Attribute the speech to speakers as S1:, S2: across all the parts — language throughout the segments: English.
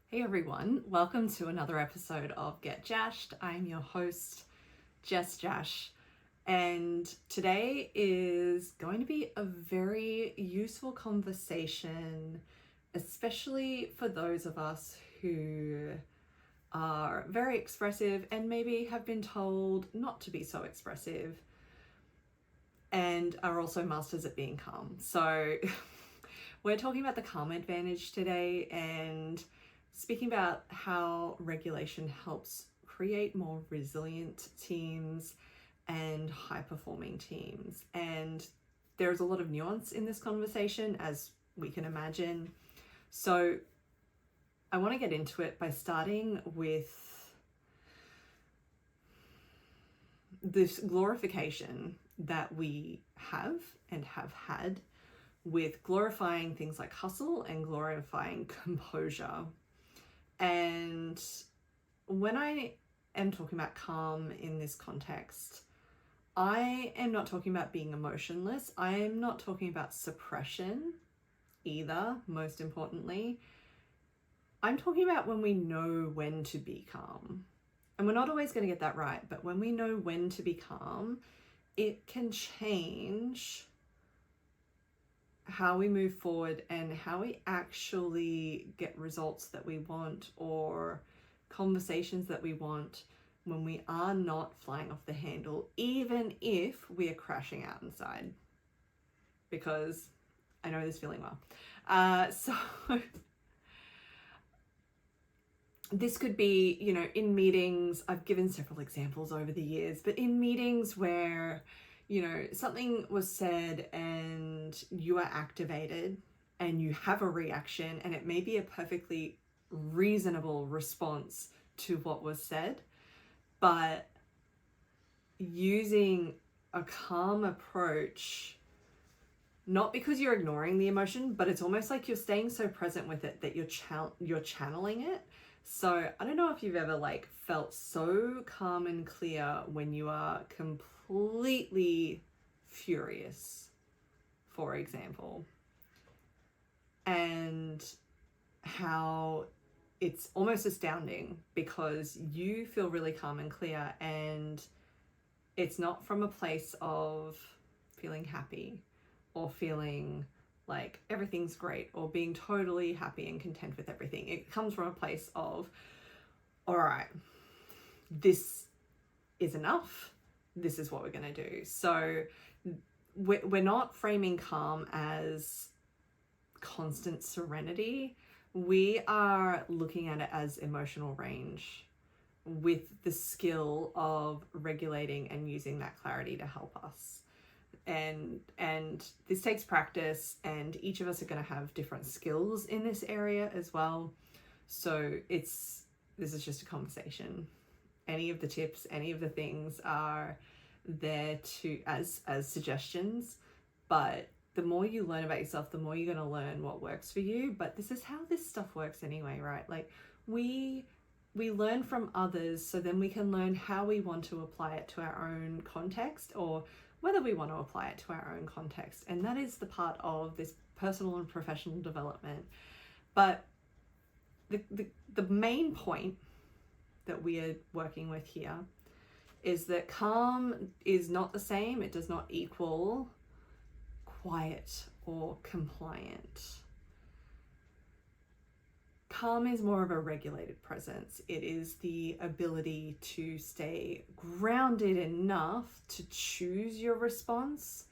S1: Hey everyone, welcome to another episode of Get Jasched. I'm your host, Jess, and today is going to be a very useful conversation, especially for those of us who are very expressive and maybe have been told not to be so expressive and are also masters at being calm. So we're talking about the calm advantage today and speaking about how regulation helps create more resilient teams and high-performing teams. And there's a lot of nuance in this conversation, as we can imagine. So I want to get into it by starting with this glorification that we have and have had with glorifying things like hustle and glorifying composure. And when I am talking about calm in this context, I am not talking about being emotionless. I am not talking about suppression either, most importantly. I'm talking about when we know when to be calm. And we're not always going to get that right, but when we know when to be calm, it can change how we move forward and how we actually get results that we want or conversations that we want when we are not flying off the handle, even if we are crashing out inside. Because I know this feeling well. So this could be, in meetings, I've given several examples over the years, but in meetings where something was said and you are activated and you have a reaction, and it may be a perfectly reasonable response to what was said, but using a calm approach, not because you're ignoring the emotion, but it's almost like you're staying so present with it that you're channeling it. So I don't know if you've ever felt so calm and clear when you are completely furious, for example, and how it's almost astounding because you feel really calm and clear, and it's not from a place of feeling happy or feeling like everything's great or being totally happy and content with everything. It comes from a place of, all right, this is enough. This is what we're going to do. So we're not framing calm as constant serenity. We are looking at it as emotional range with the skill of regulating and using that clarity to help us. And this takes practice, and each of us are going to have different skills in this area as well. So this is just a conversation. Any of the tips, any of the things are there as suggestions, but the more you learn about yourself, the more you're going to learn what works for you. But this is how this stuff works anyway, right? We learn from others, so then we can learn how we want to apply it to our own context, or whether we want to apply it to our own context. And that is the part of this personal and professional development. But the main point that we are working with here is that calm is not the same. It does not equal quiet or compliant. Calm is more of a regulated presence. It is the ability to stay grounded enough to choose your response,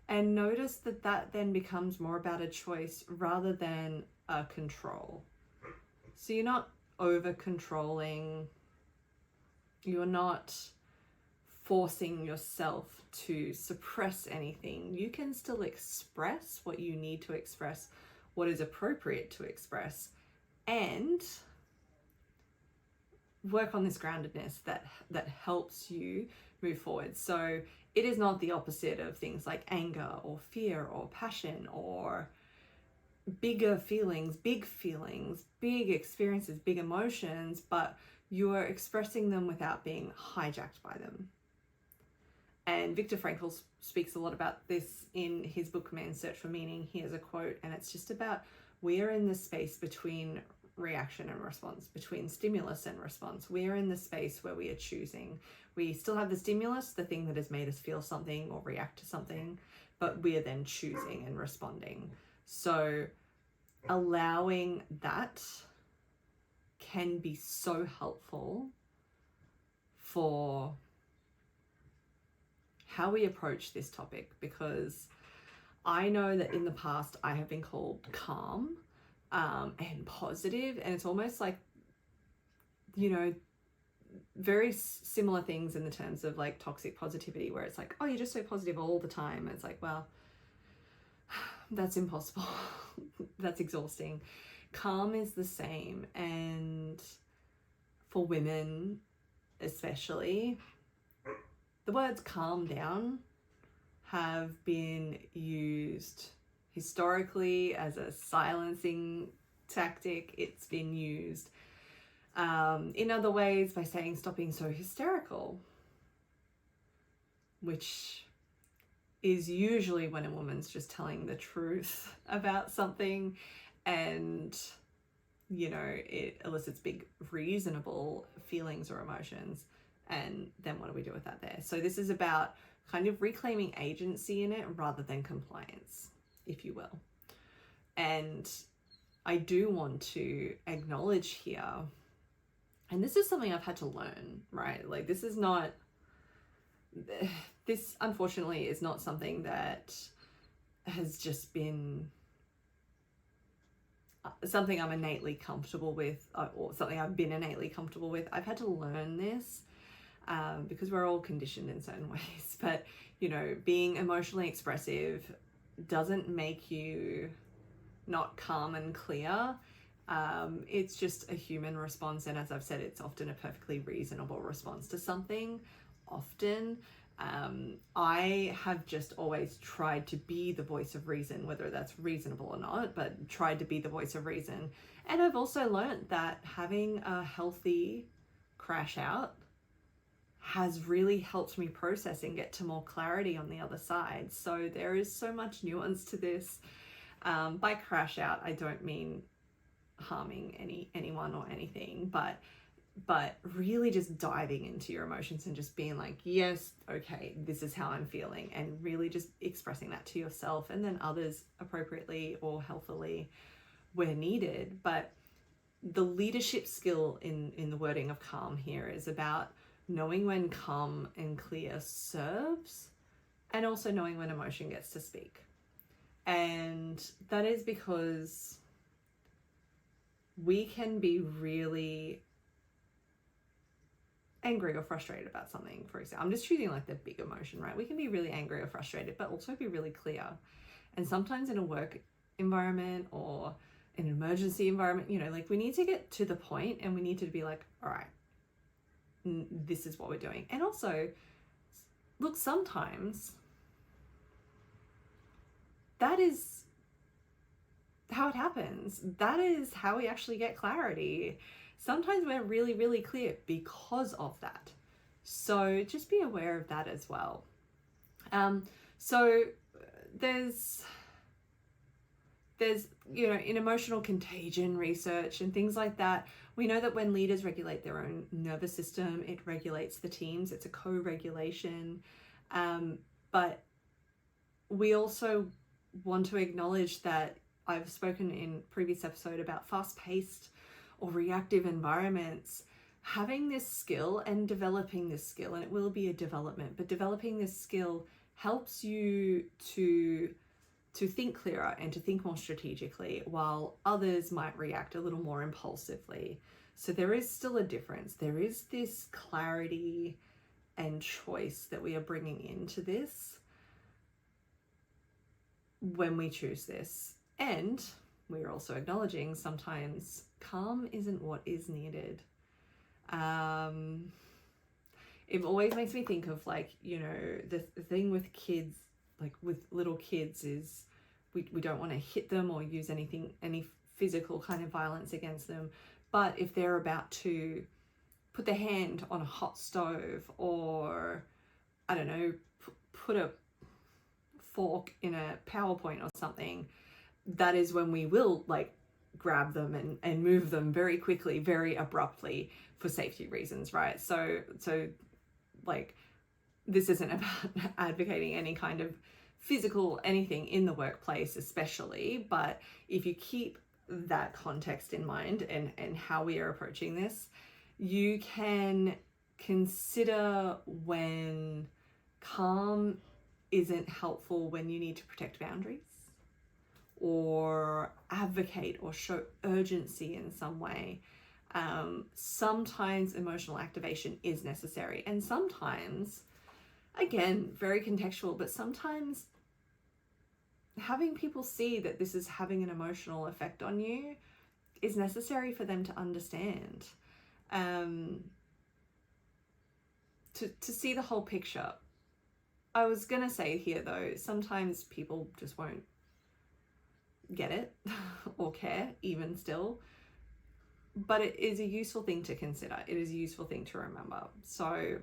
S1: and notice that then becomes more about a choice rather than a control. So you're not over controlling, you're not forcing yourself to suppress anything. You can still express what you need to express, what is appropriate to express, and work on this groundedness that helps you move forward. So it is not the opposite of things like anger or fear or passion or bigger feelings, big experiences, big emotions, but you are expressing them without being hijacked by them. And Viktor Frankl speaks a lot about this in his book Man's Search for Meaning. He has a quote, and it's just about, we are in the space between reaction and response, between stimulus and response. We are in the space where we are choosing. We still have the stimulus, the thing that has made us feel something or react to something, but we are then choosing and responding. So allowing that can be so helpful for how we approach this topic, because I know that in the past I have been called calm and positive, and it's almost like, you know, very similar things in the terms of like toxic positivity, where it's like, oh, you're just so positive all the time. And it's like, well, that's impossible. That's exhausting. Calm is the same. And for women especially, the words calm down have been used historically as a silencing tactic. It's been used in other ways by saying stop being so hysterical, which is usually when a woman's just telling the truth about something, and you know, it elicits big reasonable feelings or emotions, and then what do we do with that there? So this is about kind of reclaiming agency in it rather than compliance, if you will. And I do want to acknowledge here, and this is something I've had to learn, right? Like this unfortunately is not something that has just been something I'm innately comfortable with, or something I've been innately comfortable with. I've had to learn this because we're all conditioned in certain ways. But, you know, being emotionally expressive doesn't make you not calm and clear. It's just a human response. And as I've said, it's often a perfectly reasonable response to something. Often, I have just always tried to be the voice of reason, whether that's reasonable or not, but tried to be the voice of reason. And I've also learned that having a healthy crash out has really helped me process and get to more clarity on the other side. So there is so much nuance to this. By crash out, I don't mean harming anyone or anything, but really just diving into your emotions and just being like, yes, okay, this is how I'm feeling, and really just expressing that to yourself and then others appropriately or healthily where needed. But the leadership skill in the wording of calm here is about knowing when calm and clear serves, and also knowing when emotion gets to speak. And that is because we can be really angry or frustrated about something. For example, I'm just choosing like the big emotion, right? We can be really angry or frustrated, but also be really clear. And sometimes in a work environment or in an emergency environment, you know, like we need to get to the point and we need to be like, all right, this is what we're doing. And also, look, sometimes that is how it happens. That is how we actually get clarity. Sometimes we're really, really clear because of that. So just be aware of that as well. So there's, you know, in emotional contagion research and things like that, we know that when leaders regulate their own nervous system, it regulates the teams. It's a co-regulation. But we also want to acknowledge that I've spoken in previous episode about fast-paced or reactive environments. Having this skill and developing this skill, and it will be a development, but developing this skill helps you to think clearer and to think more strategically, while others might react a little more impulsively. So there is still a difference. There is this clarity and choice that we are bringing into this when we choose this. And we're also acknowledging sometimes calm isn't what is needed. It always makes me think of, like, you know, the thing with kids, like with little kids, is we don't want to hit them or use any physical kind of violence against them. But if they're about to put their hand on a hot stove, or I don't know, put a fork in a PowerPoint or something, that is when we will like grab them and move them very quickly, very abruptly for safety reasons, right? So like, this isn't about advocating any kind of physical anything in the workplace especially, but if you keep that context in mind and how we are approaching this, you can consider when calm isn't helpful, when you need to protect boundaries or advocate or show urgency in some way. Sometimes emotional activation is necessary, and sometimes, again, very contextual, but sometimes having people see that this is having an emotional effect on you is necessary for them to understand. To see the whole picture. I was gonna say here though, sometimes people just won't get it or care even still, but it is a useful thing to consider. It is a useful thing to remember. So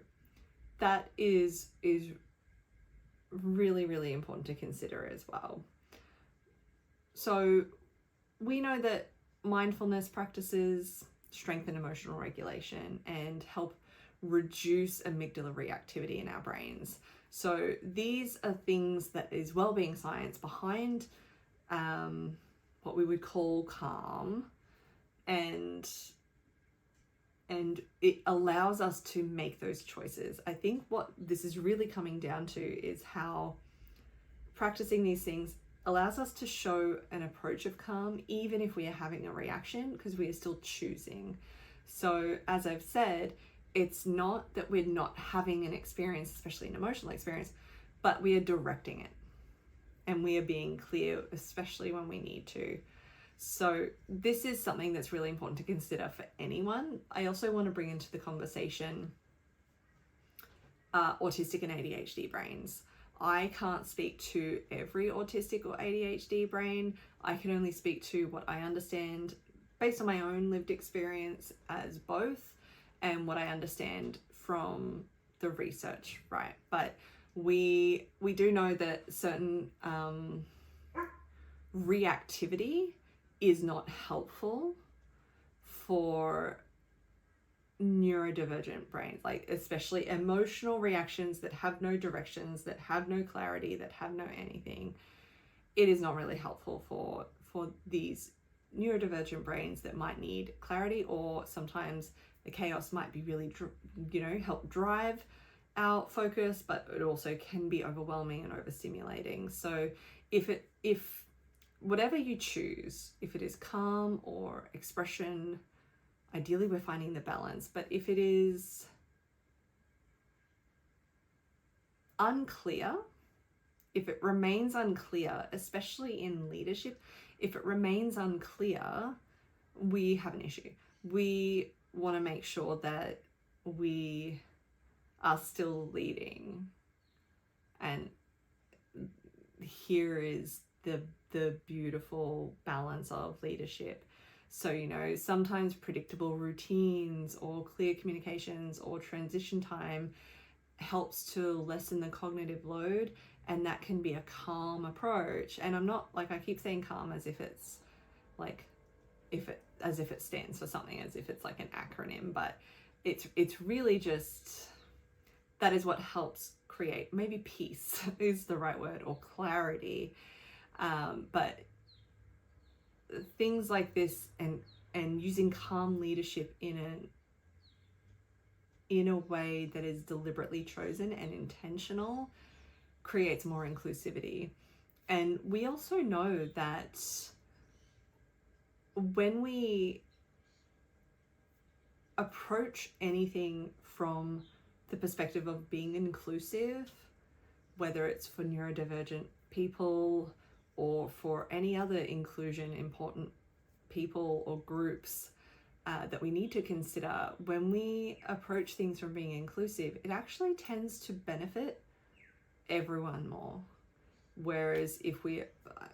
S1: that is really, really important to consider as well. So we know that mindfulness practices strengthen emotional regulation and help reduce amygdala reactivity in our brains. So these are things that is wellbeing science behind what we would call calm, and it allows us to make those choices. I think what this is really coming down to is how practicing these things allows us to show an approach of calm even if we are having a reaction, because we are still choosing. So as I've said, it's not that we're not having an experience, especially an emotional experience, but we are directing it and we are being clear, especially when we need to. So this is something that's really important to consider for anyone. I also want to bring into the conversation autistic and ADHD brains. I can't speak to every autistic or ADHD brain. I can only speak to what I understand based on my own lived experience as both, and what I understand from the research, right? But we do know that certain reactivity is not helpful for neurodivergent brains, like especially emotional reactions that have no directions, that have no clarity, that have no anything. It is not really helpful for these neurodivergent brains that might need clarity, or sometimes the chaos might be really, help drive our focus, but it also can be overwhelming and overstimulating. So if whatever you choose, if it is calm or expression, ideally we're finding the balance, but if it is unclear, if it remains unclear, especially in leadership, if it remains unclear, we have an issue. We want to make sure that we are still leading. And here is the beautiful balance of leadership. So, sometimes predictable routines or clear communications or transition time helps to lessen the cognitive load, and that can be a calm approach. And I'm not, like, I keep saying calm as if it's like, as if it stands for something, as if it's like an acronym, but it's really just, that is what helps create, maybe peace is the right word, or clarity. But things like this and using calm leadership in a way that is deliberately chosen and intentional creates more inclusivity. And we also know that when we approach anything from the perspective of being inclusive, whether it's for neurodivergent people or for any other inclusion important people or groups that we need to consider, when we approach things from being inclusive, it actually tends to benefit everyone more. Whereas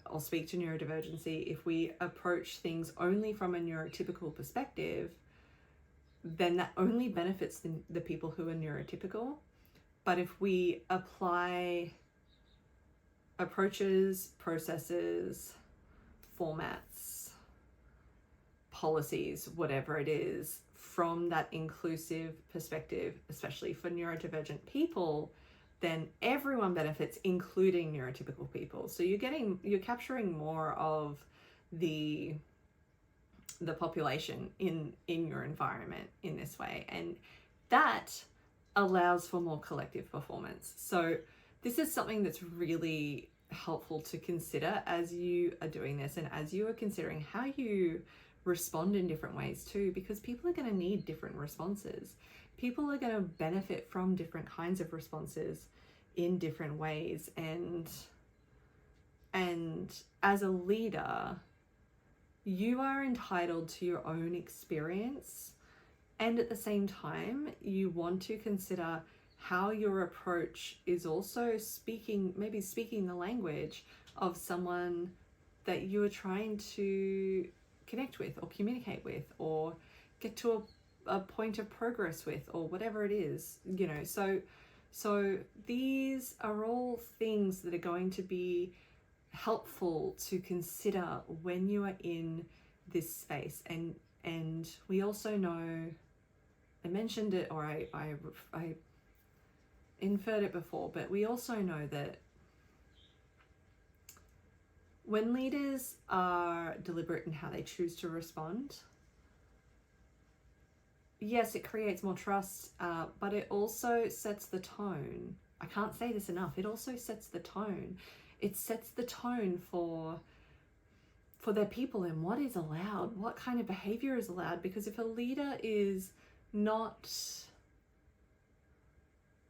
S1: I'll speak to neurodivergency, if we approach things only from a neurotypical perspective, then that only benefits the people who are neurotypical. But if we apply approaches, processes, formats, policies, whatever it is, from that inclusive perspective, especially for neurodivergent people, then everyone benefits, including neurotypical people. So you're capturing more of the population in your environment in this way, and that allows for more collective performance. So this is something that's really helpful to consider as you are doing this, and as you are considering how you respond in different ways too, because people are going to need different responses. People are going to benefit from different kinds of responses in different ways, and as a leader, you are entitled to your own experience, and at the same time you want to consider how your approach is also speaking the language of someone that you are trying to connect with or communicate with or get to a point of progress with, or whatever it is, you know. So these are all things that are going to be helpful to consider when you are in this space. And we also know, I mentioned it, or I inferred it before, but we also know that when leaders are deliberate in how they choose to respond, yes, it creates more trust, but it also sets the tone. I can't say this enough. It also sets the tone. It sets the tone for their people and what is allowed, what kind of behavior is allowed. Because if a leader is not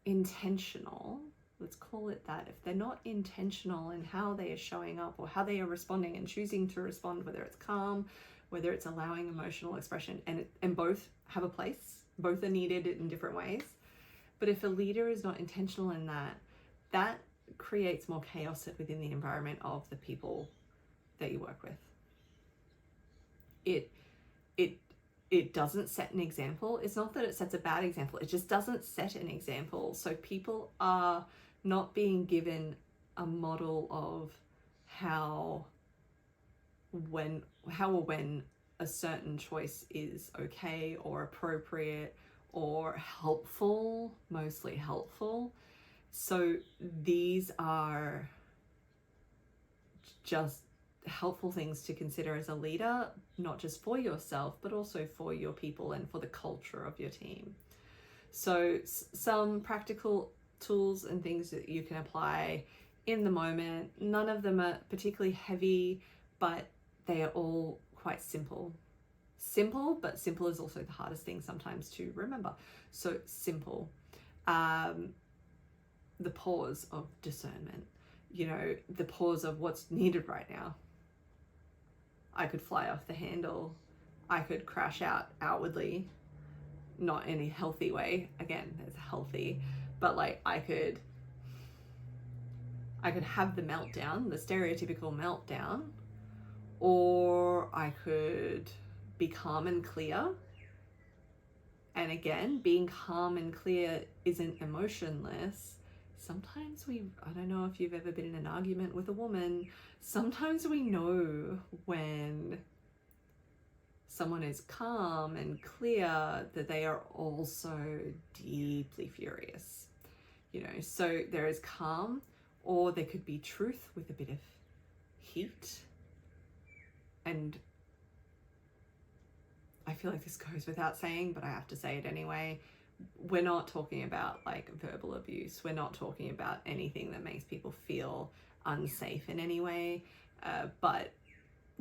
S1: intentional, let's call it that, if they're not intentional in how they are showing up or how they are responding and choosing to respond, whether it's calm, whether it's allowing emotional expression, and both have a place, both are needed in different ways. But if a leader is not intentional in that creates more chaos within the environment of the people that you work with. It doesn't set an example. It's not that it sets a bad example, it just doesn't set an example. So people are not being given a model of how or when a certain choice is okay or appropriate or helpful, mostly helpful. So these are just helpful things to consider as a leader, not just for yourself, but also for your people and for the culture of your team. So some practical tools and things that you can apply in the moment. None of them are particularly heavy, but they are all quite simple. Simple, but simple is also the hardest thing sometimes to remember. So simple. The pause of discernment, you know, the pause of what's needed right now. I could fly off the handle. I could crash out outwardly, not in a healthy way. Again, it's healthy, but like I could have the meltdown, the stereotypical meltdown, or I could be calm and clear. And again, being calm and clear isn't emotionless. Sometimes I don't know if you've ever been in an argument with a woman, sometimes we know when someone is calm and clear that they are also deeply furious, you know. So there is calm, or there could be truth with a bit of heat. And I feel like this goes without saying, but I have to say it anyway. We're not talking about like verbal abuse. We're not talking about anything that makes people feel unsafe in any way. But,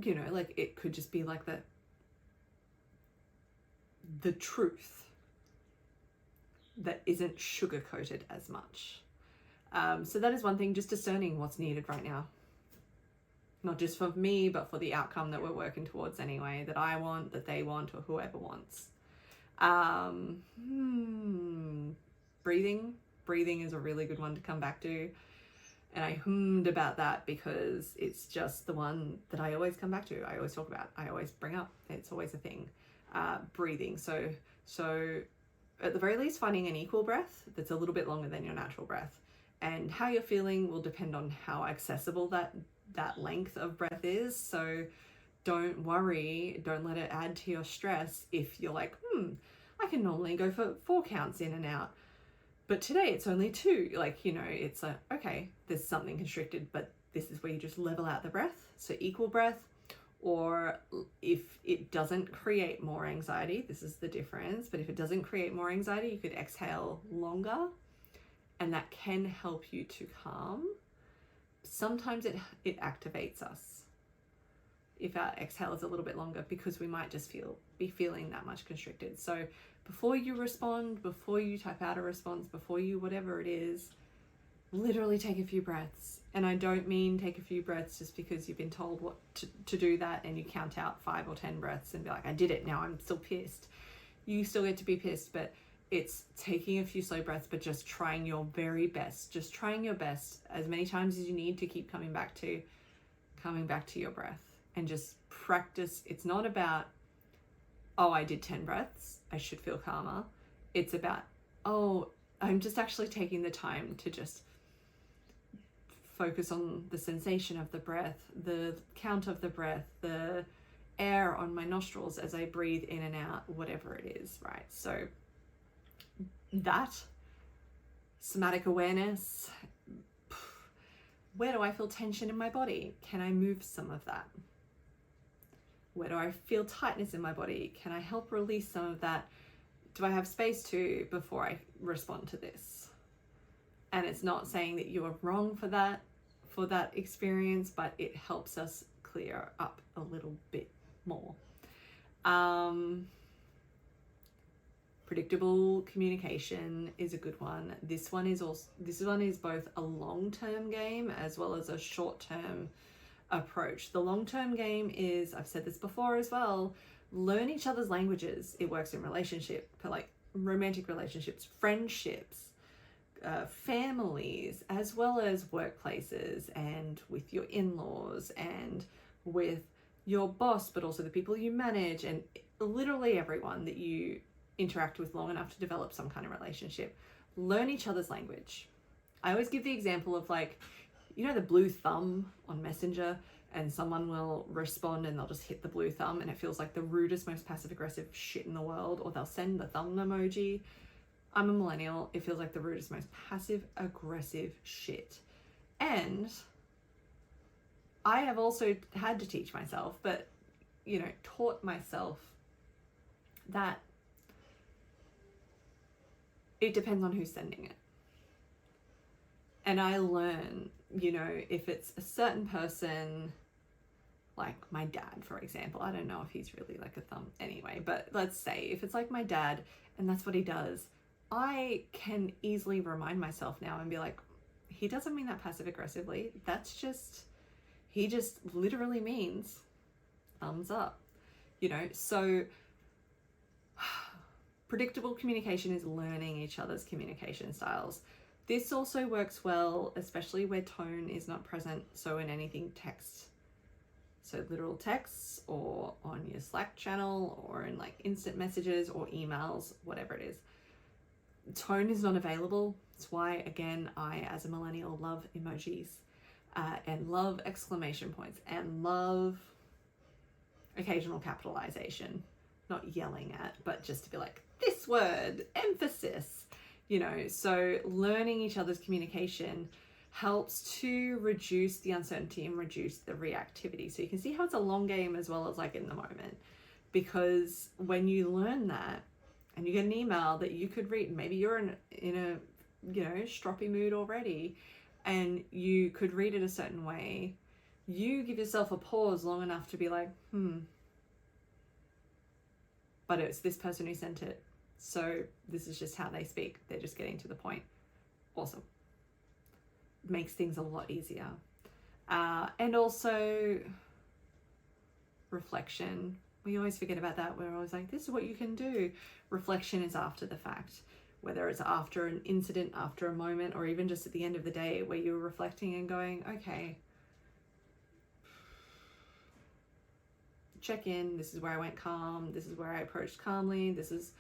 S1: you know, like it could just be like the truth that isn't sugar-coated as much. So that is one thing, just discerning what's needed right now. Not just for me, but for the outcome that we're working towards anyway, that I want, that they want, or whoever wants. Breathing is a really good one to come back to. And I hummed about that because it's just the one that I always come back to. I always talk about, I always bring up. It's always a thing. Breathing. So at the very least, finding an equal breath that's a little bit longer than your natural breath. And how you're feeling will depend on how accessible that length of breath is. So don't worry, don't let it add to your stress if you're like, I can normally go for 4 counts in and out, but today it's only 2. Like, you know, it's like, okay, there's something constricted, but this is where you just level out the breath. So equal breath. Or if it doesn't create more anxiety, this is the difference, but if it doesn't create more anxiety, you could exhale longer, and that can help you to calm. Sometimes it activates us if our exhale is a little bit longer, because we might just be feeling that much constricted. So before you respond, before you type out a response, before you whatever it is, literally take a few breaths. And I don't mean take a few breaths just because you've been told what to do that and you count out 5 or 10 breaths and be like, I did it, now I'm still pissed. You still get to be pissed, but it's taking a few slow breaths, but just trying your very best, just trying your best as many times as you need to keep coming back to your breath, and just practice. It's not about, oh, I did 10 breaths, I should feel calmer. It's about, oh, I'm just actually taking the time to just focus on the sensation of the breath, the count of the breath, the air on my nostrils as I breathe in and out, whatever it is, right? So that, somatic awareness, where do I feel tension in my body? Can I move some of that? Where do I feel tightness in my body? Can I help release some of that? Do I have space to before I respond to this? And it's not saying that you are wrong for that experience, but it helps us clear up a little bit more. Predictable communication is a good one. This one is both a long-term game as well as a short-term approach. The long-term game is, I've said this before as well, learn each other's languages. It works in relationship, for like romantic relationships, friendships, families, as well as workplaces, and with your in-laws, and with your boss, but also the people you manage, and literally everyone that you interact with long enough to develop some kind of relationship. Learn each other's language. I always give the example of, like, you know, the blue thumb on Messenger, and someone will respond and they'll just hit the blue thumb and it feels like the rudest, most passive aggressive shit in the world, or they'll send the thumb emoji. I'm a millennial. It feels like the rudest, most passive aggressive shit. And I have also had to teach myself, but, you know, taught myself that it depends on who's sending it. And I learn, you know, if it's a certain person, like my dad, for example, I don't know if he's really like a thumb anyway, but let's say if it's like my dad and that's what he does, I can easily remind myself now and be like, he doesn't mean that passive aggressively. He just literally means thumbs up, you know? So predictable communication is learning each other's communication styles. This also works well, especially where tone is not present. So in anything text, so literal texts, or on your Slack channel, or in like instant messages or emails, whatever it is. Tone is not available. It's why, again, I, as a millennial, love emojis and love exclamation points and love occasional capitalization. Not yelling at, but just to be like, this word, emphasis, you know. So learning each other's communication helps to reduce the uncertainty and reduce the reactivity. So you can see how it's a long game as well as like in the moment, because when you learn that and you get an email that you could read, maybe you're in a you know, stroppy mood already, and you could read it a certain way, you give yourself a pause long enough to be like, but it's this person who sent it, so this is just how they speak, they're just getting to the point. Awesome. Makes things a lot easier. And also reflection. We always forget about that. We're always like, this is what you can do. Reflection is after the fact, whether it's after an incident, after a moment, or even just at the end of the day where you're reflecting and going, okay, check in, this is where I went calm, this is where I approached calmly, this is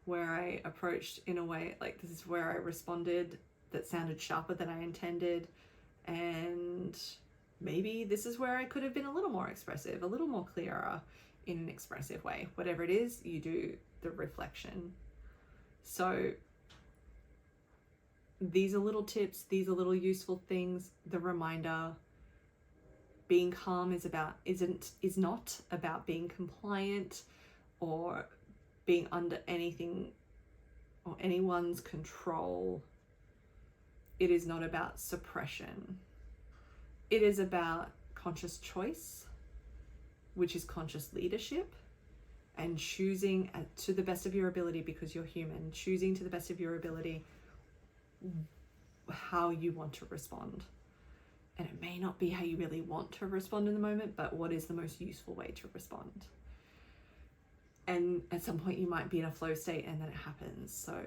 S1: where I approached in a way, like this is where I responded that sounded sharper than I intended, and maybe this is where I could have been a little more expressive, a little more clearer in an expressive way. Whatever it is, you do the reflection. So these are little tips, these are little useful things. The reminder, being calm is not about being compliant or being under anything or anyone's control. It is not about suppression. It is about conscious choice, which is conscious leadership, and choosing to the best of your ability, because you're human, choosing to the best of your ability how you want to respond. And it may not be how you really want to respond in the moment, but what is the most useful way to respond. And at some point you might be in a flow state and then it happens. So,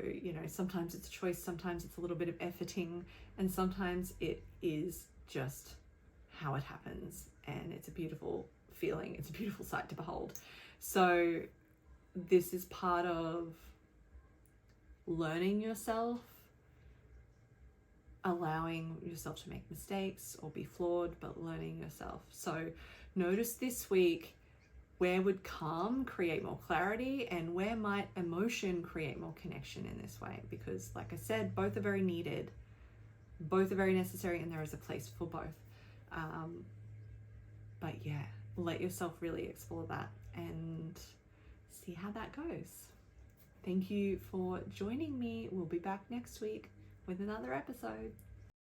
S1: sometimes it's a choice, sometimes it's a little bit of efforting, and sometimes it is just how it happens. And it's a beautiful feeling. It's a beautiful sight to behold. So this is part of learning yourself, allowing yourself to make mistakes or be flawed, but learning yourself. So notice this week, where would calm create more clarity, and where might emotion create more connection in this way? Because like I said, both are very needed, both are very necessary, and there is a place for both. But yeah, let yourself really explore that and see how that goes. Thank you for joining me. We'll be back next week with another episode.